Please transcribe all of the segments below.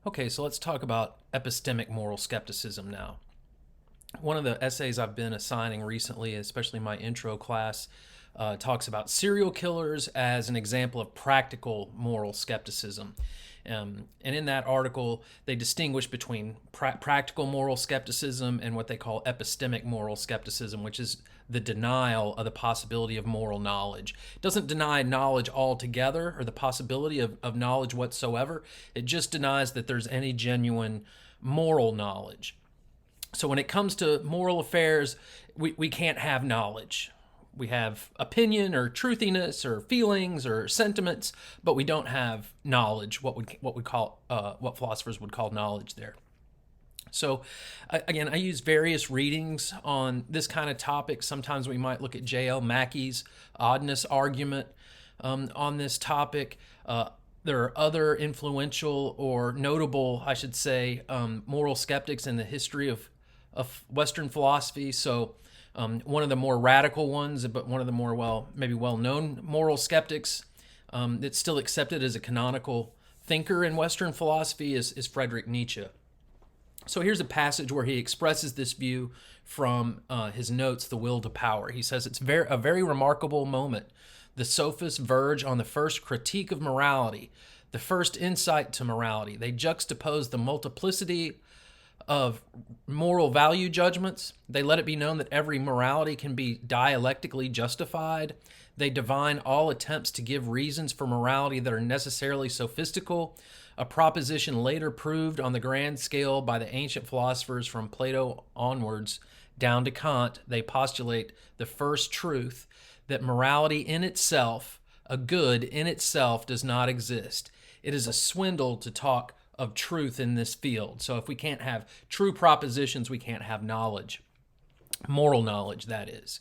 Okay, so let's talk about epistemic moral skepticism now. One of the essays I've been assigning recently, especially my intro class, talks about serial killers as an example of practical moral skepticism. And in that article, they distinguish between practical moral skepticism and what they call epistemic moral skepticism, which is the denial of the possibility of moral knowledge. It doesn't deny knowledge altogether or the possibility of knowledge whatsoever. It just denies that there's any genuine moral knowledge. So when it comes to moral affairs, we can't have knowledge. We have opinion or truthiness or feelings or sentiments, but we don't have knowledge. What philosophers would call knowledge there. So, again, I use various readings on this kind of topic. Sometimes we might look at J.L. Mackey's oddness argument on this topic. There are other influential or notable, I should say, moral skeptics in the history of Western philosophy. So, one of the more radical ones, but one of the more maybe well-known moral skeptics that's still accepted as a canonical thinker in Western philosophy is Friedrich Nietzsche. So here's a passage where he expresses this view from his notes, The Will to Power. He says, it's a very remarkable moment. The sophists verge on the first critique of morality, the first insight to morality. They juxtapose the multiplicity of moral value judgments. They let it be known that every morality can be dialectically justified. They divine all attempts to give reasons for morality that are necessarily sophistical, a proposition later proved on the grand scale by the ancient philosophers from Plato onwards down to Kant. They postulate the first truth, that morality in itself, a good in itself, does not exist. It is a swindle to talk of truth in this field. So if we can't have true propositions, we can't have knowledge. Moral knowledge, that is.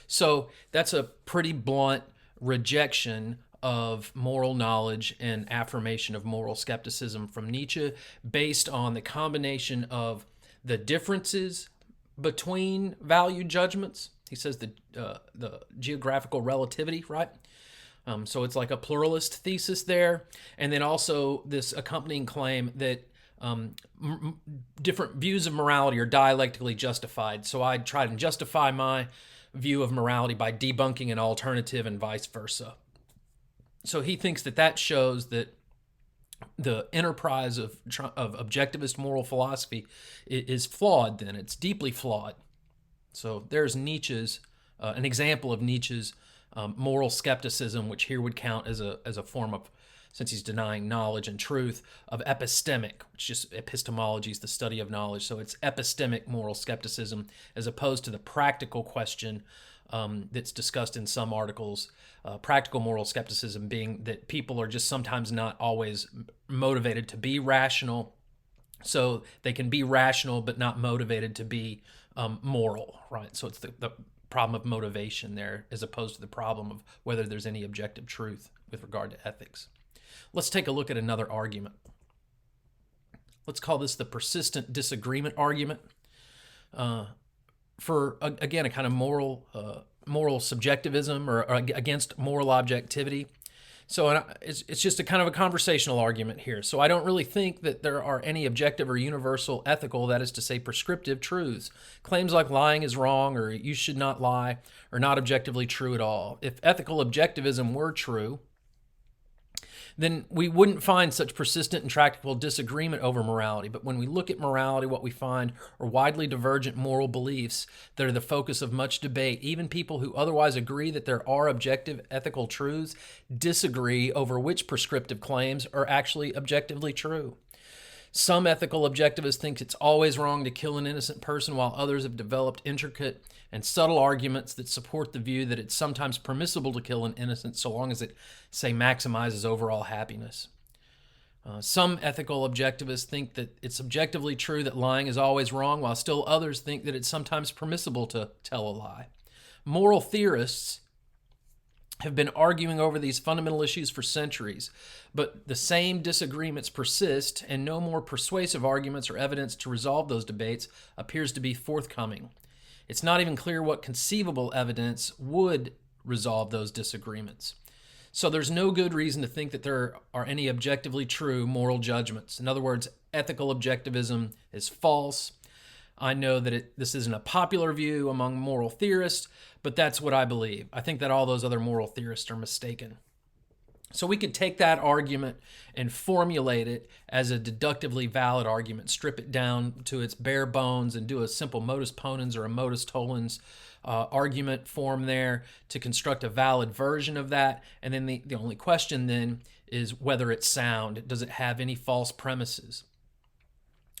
So that's a pretty blunt rejection of moral knowledge and affirmation of moral skepticism from Nietzsche based on the combination of the differences between value judgments. He says the geographical relativity, right? So it's like a pluralist thesis there. And then also this accompanying claim that different views of morality are dialectically justified. So I try to justify my view of morality by debunking an alternative and vice versa. So he thinks that shows that the enterprise of objectivist moral philosophy is flawed then. It's deeply flawed. So there's Nietzsche's, an example of Nietzsche's moral skepticism, which here would count as a form of, since he's denying knowledge and truth, of epistemic, which just epistemology is the study of knowledge. So it's epistemic moral skepticism as opposed to the practical question that's discussed in some articles. Practical moral skepticism being that people are just sometimes not always motivated to be rational. So they can be rational but not motivated to be moral, right? So it's the problem of motivation there as opposed to the problem of whether there's any objective truth with regard to ethics. Let's take a look at another argument. Let's call this the persistent disagreement argument. For, again, a kind of moral subjectivism or against moral objectivity. So it's just a kind of a conversational argument here. So I don't really think that there are any objective or universal ethical, that is to say prescriptive truths. Claims like lying is wrong or you should not lie are not objectively true at all. If ethical objectivism were true, then we wouldn't find such persistent and tractable disagreement over morality. But when we look at morality, what we find are widely divergent moral beliefs that are the focus of much debate. Even people who otherwise agree that there are objective ethical truths disagree over which prescriptive claims are actually objectively true. Some ethical objectivists think it's always wrong to kill an innocent person, while others have developed intricate and subtle arguments that support the view that it's sometimes permissible to kill an innocent so long as it, say, maximizes overall happiness. Some ethical objectivists think that it's objectively true that lying is always wrong, while still others think that it's sometimes permissible to tell a lie. Moral theorists have been arguing over these fundamental issues for centuries, but the same disagreements persist, and no more persuasive arguments or evidence to resolve those debates appears to be forthcoming. It's not even clear what conceivable evidence would resolve those disagreements. So there's no good reason to think that there are any objectively true moral judgments. In other words, ethical objectivism is false. I know that this isn't a popular view among moral theorists, but that's what I believe. I think that all those other moral theorists are mistaken. So we could take that argument and formulate it as a deductively valid argument, strip it down to its bare bones and do a simple modus ponens or a modus tollens argument form there to construct a valid version of that. And then the only question then is whether it's sound. Does it have any false premises?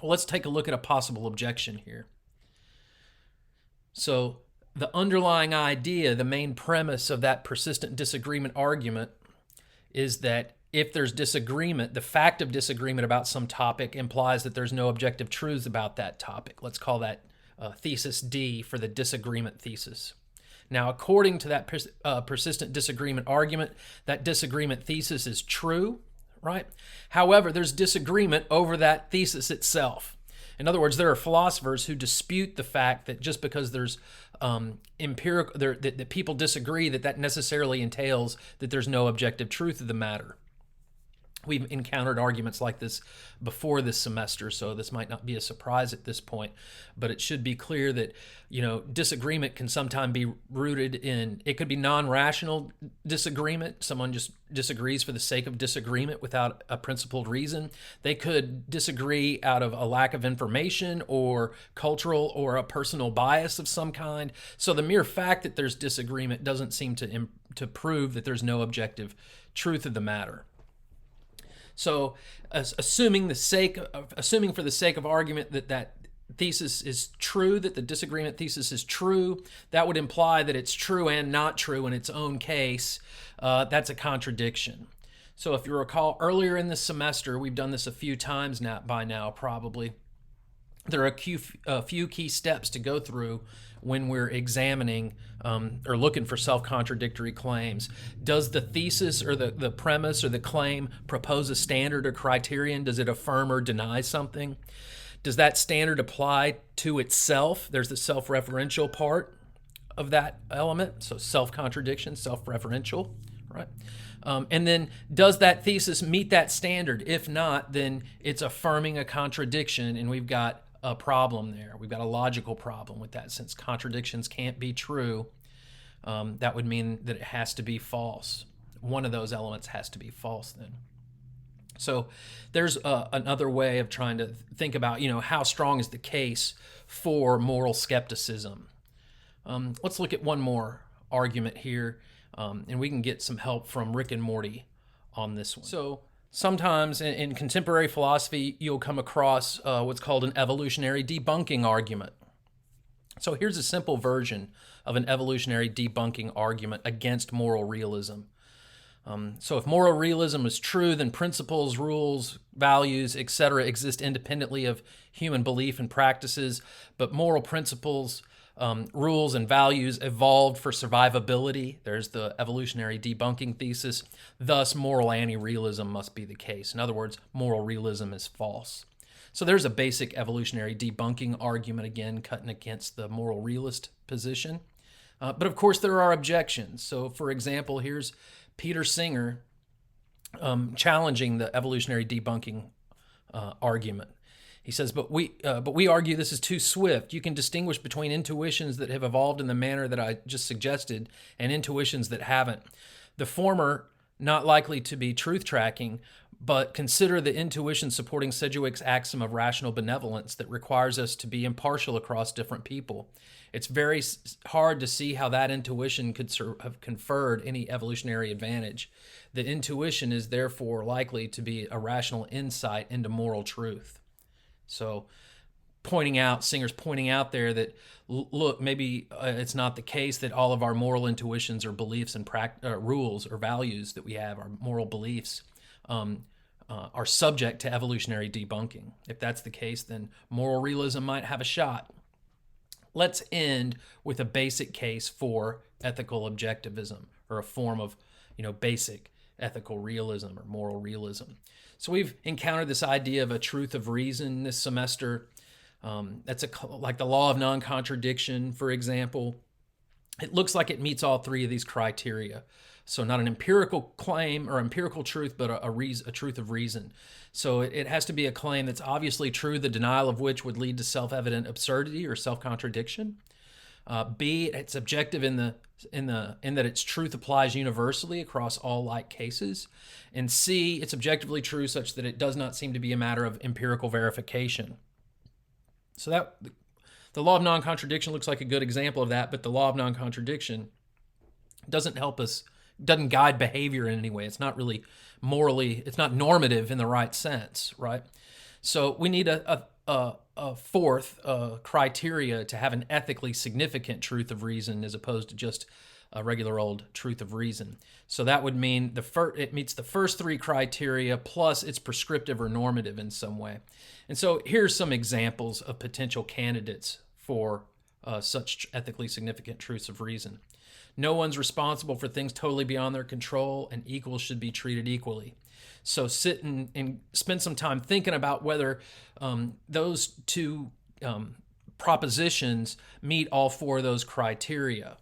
Well, let's take a look at a possible objection here. So the underlying idea, the main premise of that persistent disagreement argument is that if there's disagreement, the fact of disagreement about some topic implies that there's no objective truths about that topic. Let's call that thesis D for the disagreement thesis. Now, according to that persistent disagreement argument, that disagreement thesis is true, right? However, there's disagreement over that thesis itself. In other words, there are philosophers who dispute the fact that just because there's that people disagree, that necessarily entails that there's no objective truth of the matter. We've encountered arguments like this before this semester, so this might not be a surprise at this point, but it should be clear that, disagreement can sometimes be rooted in, it could be non-rational disagreement. Someone just disagrees for the sake of disagreement without a principled reason. They could disagree out of a lack of information or cultural or a personal bias of some kind. So the mere fact that there's disagreement doesn't seem to prove that there's no objective truth of the matter. So, assuming for the sake of argument that thesis is true, that the disagreement thesis is true, that would imply that it's true and not true in its own case. That's a contradiction. So, if you recall, earlier in this semester, we've done this a few times by now probably. There are a few key steps to go through when we're examining or looking for self-contradictory claims. Does the thesis or the premise or the claim propose a standard or criterion? Does it affirm or deny something? Does that standard apply to itself? There's the self-referential part of that element. So self-contradiction, self-referential, right? And then does that thesis meet that standard? If not, then it's affirming a contradiction, and we've got a problem there. We've got a logical problem with that. Since contradictions can't be true, that would mean that it has to be false. One of those elements has to be false then. So there's another way of trying to think about, how strong is the case for moral skepticism. Let's look at one more argument here, and we can get some help from Rick and Morty on this one. So sometimes in contemporary philosophy, you'll come across what's called an evolutionary debunking argument. So here's a simple version of an evolutionary debunking argument against moral realism. So if moral realism is true, then principles, rules, values, etc. exist independently of human belief and practices, but moral principles, rules, and values evolved for survivability. There's the evolutionary debunking thesis. Thus, moral anti-realism must be the case. In other words, moral realism is false. So there's a basic evolutionary debunking argument, again, cutting against the moral realist position. But of course, there are objections. So for example, here's Peter Singer challenging the evolutionary debunking argument. He says, but we argue this is too swift. You can distinguish between intuitions that have evolved in the manner that I just suggested and intuitions that haven't. The former, not likely to be truth-tracking, but consider the intuition supporting Sedgwick's axiom of rational benevolence that requires us to be impartial across different people. It's very hard to see how that intuition could have conferred any evolutionary advantage. The intuition is therefore likely to be a rational insight into moral truth. So Singer's pointing out there that, look, maybe it's not the case that all of our moral intuitions or beliefs and rules or values that we have, our moral beliefs, are subject to evolutionary debunking. If that's the case, then moral realism might have a shot. Let's end with a basic case for ethical objectivism, or a form of, basic ethical realism or moral realism. So we've encountered this idea of a truth of reason this semester. That's like the law of non-contradiction, for example. It looks like it meets all three of these criteria. So not an empirical claim or empirical truth, but a truth of reason. So it has to be a claim that's obviously true, the denial of which would lead to self-evident absurdity or self-contradiction. B, it's objective in that its truth applies universally across all like cases. And C, it's objectively true such that it does not seem to be a matter of empirical verification. So that the law of non-contradiction looks like a good example of that, but the law of non-contradiction doesn't help us, doesn't guide behavior in any way. It's not really morally, it's not normative in the right sense, right? So we need a fourth criteria to have an ethically significant truth of reason as opposed to just a regular old truth of reason. So that would mean it meets the first three criteria plus it's prescriptive or normative in some way. And so here's some examples of potential candidates for such ethically significant truths of reason. No one's responsible for things totally beyond their control, and equals should be treated equally. So sit and spend some time thinking about whether those two propositions meet all four of those criteria.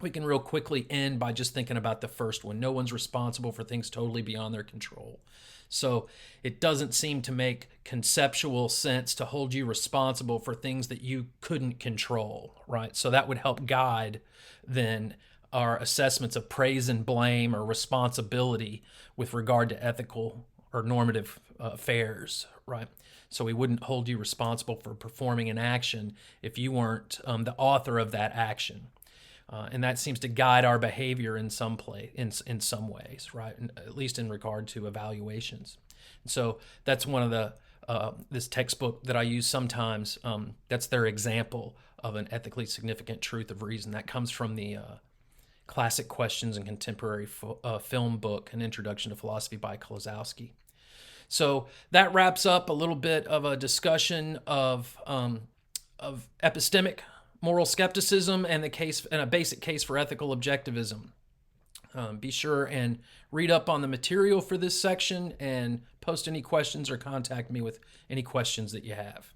We can real quickly end by just thinking about the first one. No one's responsible for things totally beyond their control. So it doesn't seem to make conceptual sense to hold you responsible for things that you couldn't control, right? So that would help guide then our assessments of praise and blame or responsibility with regard to ethical or normative affairs, right? So we wouldn't hold you responsible for performing an action if you weren't the author of that action. And that seems to guide our behavior in some ways, right? At least in regard to evaluations. So that's one of the this textbook that I use sometimes. That's their example of an ethically significant truth of reason. That comes from the Classic Questions in Contemporary Film book, An Introduction to Philosophy by Klosowski. So that wraps up a little bit of a discussion of epistemic moral skepticism and a basic case for ethical objectivism. Be sure and read up on the material for this section and post any questions or contact me with any questions that you have.